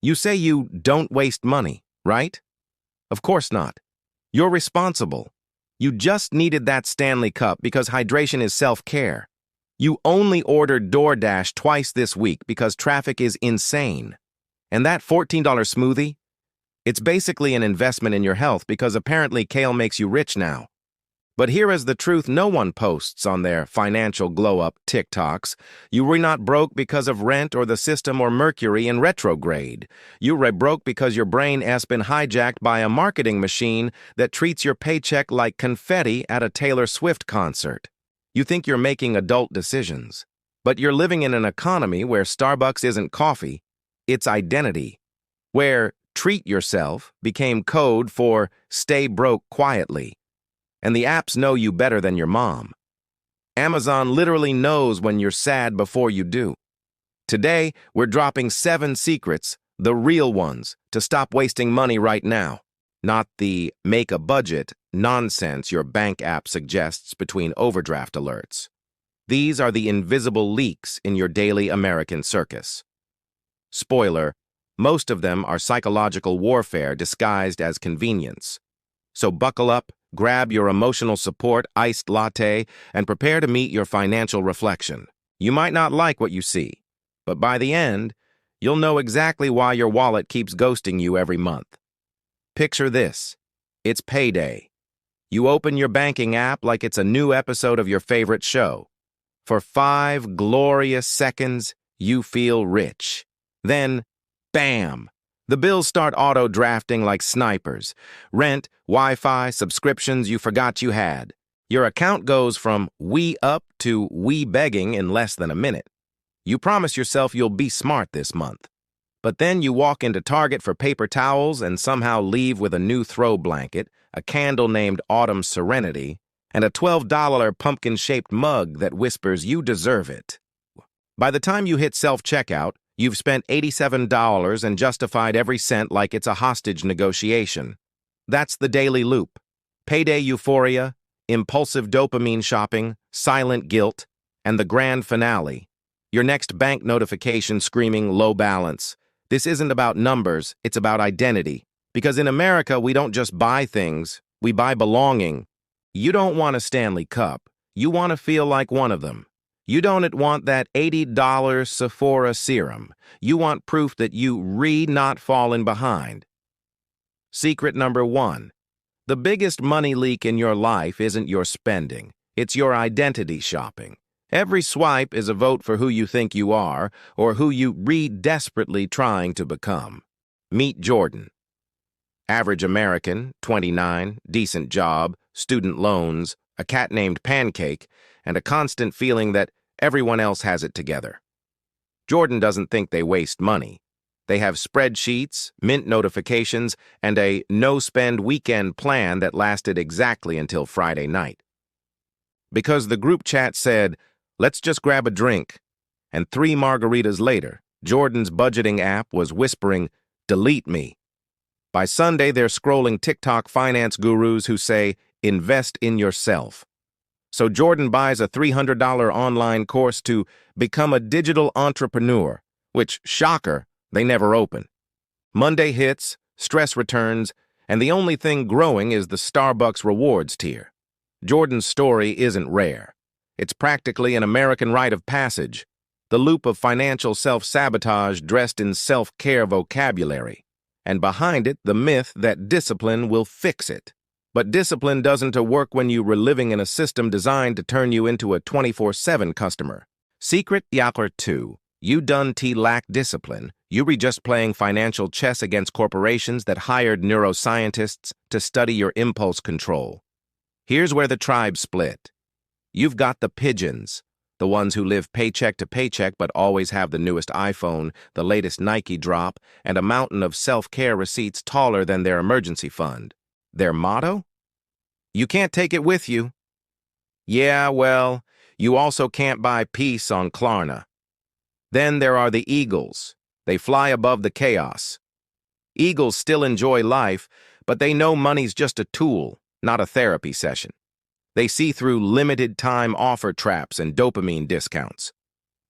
You say you don't waste money, right? Of course not. You're responsible. You just needed that Stanley Cup because hydration is self-care. You only ordered DoorDash twice this week because traffic is insane. And that $14 smoothie? It's basically an investment in your health because apparently kale makes you rich now. But here is the truth no one posts on their financial glow-up TikToks. You were not broke because of rent or the system or Mercury in retrograde. You were broke because your brain has been hijacked by a marketing machine that treats your paycheck like confetti at a Taylor Swift concert. You think you're making adult decisions, but you're living in an economy where Starbucks isn't coffee, it's identity, where treat yourself became code for stay broke quietly. And the apps know you better than your mom. Amazon literally knows when you're sad before you do. Today, we're dropping 7 secrets, the real ones, to stop wasting money right now. Not the make a budget nonsense your bank app suggests between overdraft alerts. These are the invisible leaks in your daily American circus. Spoiler, most of them are psychological warfare disguised as convenience. So buckle up, grab your emotional support iced latte, and prepare to meet your financial reflection. You might not like what you see, but by the end, you'll know exactly why your wallet keeps ghosting you every month. Picture this. It's payday. You open your banking app like it's a new episode of your favorite show. For 5 glorious seconds, you feel rich. Then, bam! The bills start auto-drafting like snipers. Rent, Wi-Fi, subscriptions you forgot you had. Your account goes from we up to we begging in less than a minute. You promise yourself you'll be smart this month. But then you walk into Target for paper towels and somehow leave with a new throw blanket, a candle named Autumn Serenity, and a $12 pumpkin-shaped mug that whispers you deserve it. By the time you hit self-checkout, you've spent $87 and justified every cent like it's a hostage negotiation. That's the daily loop. Payday euphoria, impulsive dopamine shopping, silent guilt, and the grand finale. Your next bank notification screaming low balance. This isn't about numbers, it's about identity. Because in America, we don't just buy things, we buy belonging. You don't want a Stanley Cup. You want to feel like one of them. You don't want that $80 Sephora serum. You want proof that you not fallen behind. Secret number 1. The biggest money leak in your life isn't your spending. It's your identity shopping. Every swipe is a vote for who you think you are or who you desperately trying to become. Meet Jordan. Average American, 29, decent job, student loans, a cat named Pancake, and a constant feeling that everyone else has it together. Jordan doesn't think they waste money. They have spreadsheets, mint notifications, and a no-spend weekend plan that lasted exactly until Friday night. Because the group chat said, "Let's just grab a drink," and 3 margaritas later, Jordan's budgeting app was whispering, "Delete me." By Sunday, they're scrolling TikTok finance gurus who say, "Invest in yourself." So Jordan buys a $300 online course to become a digital entrepreneur, which, shocker, they never open. Monday hits, stress returns, and the only thing growing is the Starbucks rewards tier. Jordan's story isn't rare. It's practically an American rite of passage, the loop of financial self-sabotage dressed in self-care vocabulary, and behind it the myth that discipline will fix it. But discipline doesn't work when you're living in a system designed to turn you into a 24/7 customer. Secret number 2. You lack discipline. You were just playing financial chess against corporations that hired neuroscientists to study your impulse control. Here's where the tribe split. You've got the pigeons, the ones who live paycheck to paycheck but always have the newest iPhone, the latest Nike drop, and a mountain of self-care receipts taller than their emergency fund. Their motto? You can't take it with you. Yeah, well, you also can't buy peace on Klarna. Then there are the eagles. They fly above the chaos. Eagles still enjoy life, but they know money's just a tool, not a therapy session. They see through limited-time offer traps and dopamine discounts.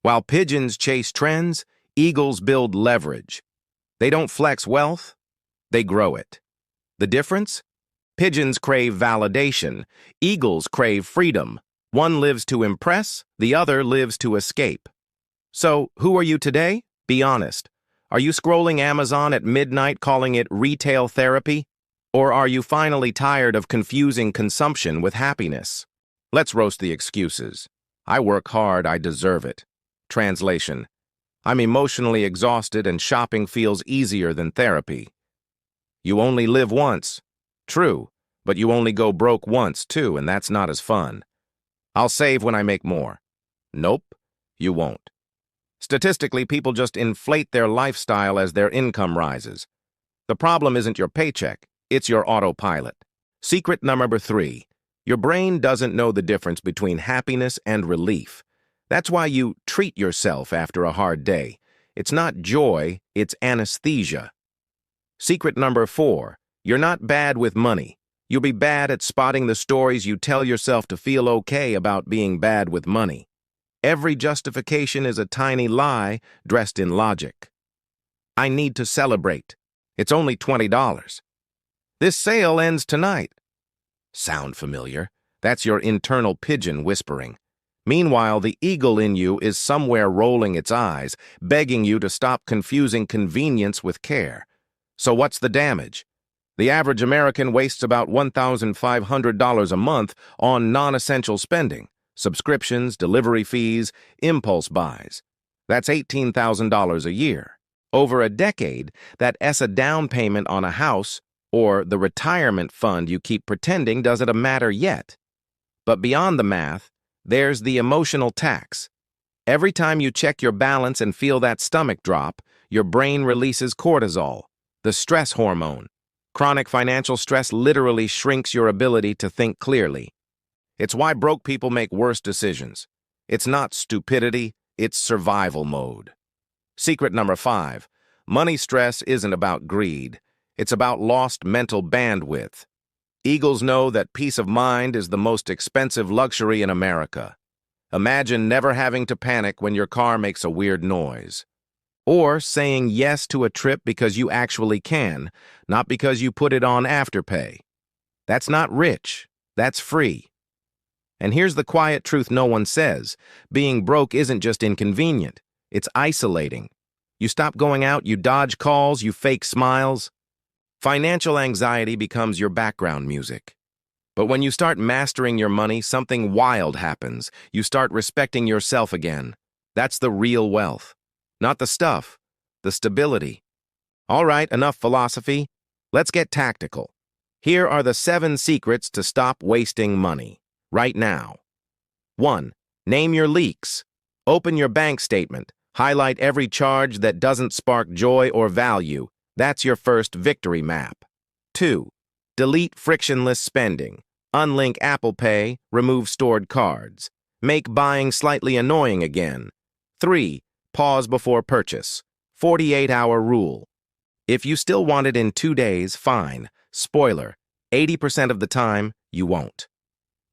While pigeons chase trends, eagles build leverage. They don't flex wealth, they grow it. The difference? Pigeons crave validation. Eagles crave freedom. One lives to impress, the other lives to escape. So, who are you today? Be honest. Are you scrolling Amazon at midnight calling it retail therapy? Or are you finally tired of confusing consumption with happiness? Let's roast the excuses. I work hard, I deserve it. Translation: I'm emotionally exhausted and shopping feels easier than therapy. You only live once. True, but you only go broke once too, and that's not as fun. I'll save when I make more. Nope, you won't. Statistically, people just inflate their lifestyle as their income rises. The problem isn't your paycheck, it's your autopilot. Secret number 3. Your brain doesn't know the difference between happiness and relief. That's why you treat yourself after a hard day. It's not joy, it's anesthesia. Secret number 4. You're not bad with money. You'll be bad at spotting the stories you tell yourself to feel okay about being bad with money. Every justification is a tiny lie dressed in logic. I need to celebrate. It's only $20. This sale ends tonight. Sound familiar? That's your internal pigeon whispering. Meanwhile, the eagle in you is somewhere rolling its eyes, begging you to stop confusing convenience with care. So what's the damage? The average American wastes about $1,500 a month on non-essential spending. Subscriptions, delivery fees, impulse buys. That's $18,000 a year. Over a decade, that's a down payment on a house or the retirement fund you keep pretending doesn't matter yet. But beyond the math, there's the emotional tax. Every time you check your balance and feel that stomach drop, your brain releases cortisol, the stress hormone. Chronic financial stress literally shrinks your ability to think clearly. It's why broke people make worse decisions. It's not stupidity, it's survival mode. Secret number 5. Money stress isn't about greed. It's about lost mental bandwidth. Eagles know that peace of mind is the most expensive luxury in America. Imagine never having to panic when your car makes a weird noise. Or saying yes to a trip because you actually can, not because you put it on Afterpay. That's not rich, that's free. And here's the quiet truth no one says. Being broke isn't just inconvenient, it's isolating. You stop going out, you dodge calls, you fake smiles. Financial anxiety becomes your background music. But when you start mastering your money, something wild happens. You start respecting yourself again. That's the real wealth. Not the stuff, the stability. All right, enough philosophy. Let's get tactical. Here are the 7 secrets to stop wasting money. Right now. 1. Name your leaks. Open your bank statement. Highlight every charge that doesn't spark joy or value. That's your first victory map. 2. Delete frictionless spending. Unlink Apple Pay, remove stored cards. Make buying slightly annoying again. 3. Pause before purchase. 48-hour rule. If you still want it in 2 days, fine. Spoiler, 80% of the time, you won't.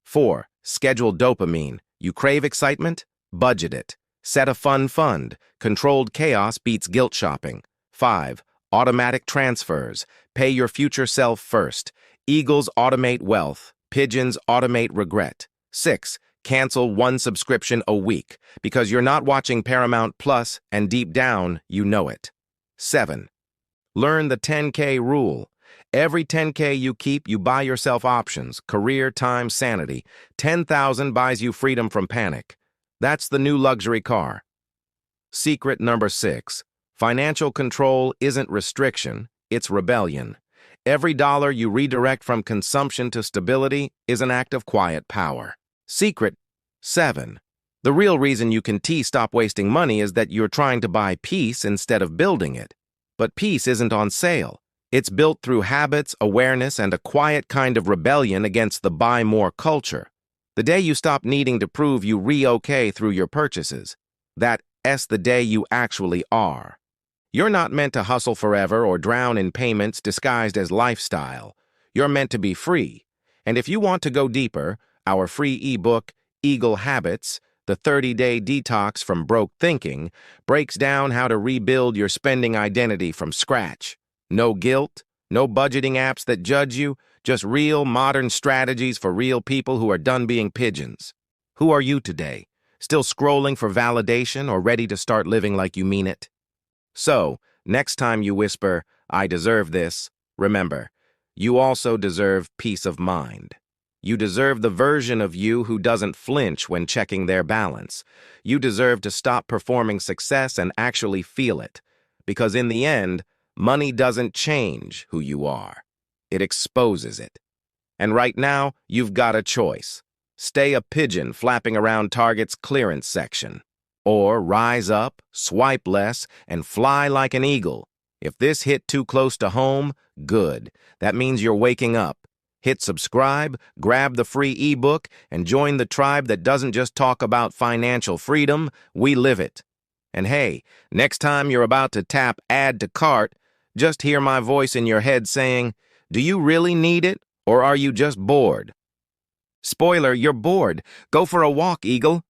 4. Schedule dopamine. You crave excitement? Budget it. Set a fun fund. Controlled chaos beats guilt shopping. 5. Automatic transfers. Pay your future self first. Eagles automate wealth. Pigeons automate regret. 6. Cancel 1 subscription a week because you're not watching Paramount Plus and deep down, you know it. 7. Learn the 10K rule. Every 10K you keep, you buy yourself options, career, time, sanity. 10,000 buys you freedom from panic. That's the new luxury car. Secret number 6. Financial control isn't restriction, it's rebellion. Every dollar you redirect from consumption to stability is an act of quiet power. Secret 7. The real reason you can stop wasting money is that you're trying to buy peace instead of building it. But peace isn't on sale. It's built through habits, awareness, and a quiet kind of rebellion against the buy more culture. The day you stop needing to prove you okay through your purchases, that's the day you actually are. You're not meant to hustle forever or drown in payments disguised as lifestyle. You're meant to be free. And if you want to go deeper, our free ebook, Eagle Habits, The 30-day detox from broke thinking breaks down how to rebuild your spending identity from scratch. No guilt, no budgeting apps that judge you, just real modern strategies for real people who are done being pigeons. Who are you today? Still scrolling for validation or ready to start living like you mean it? So, next time you whisper, "I deserve this," remember, you also deserve peace of mind. You deserve the version of you who doesn't flinch when checking their balance. You deserve to stop performing success and actually feel it. Because in the end, money doesn't change who you are. It exposes it. And right now, you've got a choice. Stay a pigeon flapping around Target's clearance section. Or rise up, swipe less, and fly like an eagle. If this hit too close to home, good. That means you're waking up. Hit subscribe, grab the free ebook, and join the tribe that doesn't just talk about financial freedom, we live it. And hey, next time you're about to tap add to cart, just hear my voice in your head saying, "Do you really need it, or are you just bored?" Spoiler, you're bored. Go for a walk, Eagle.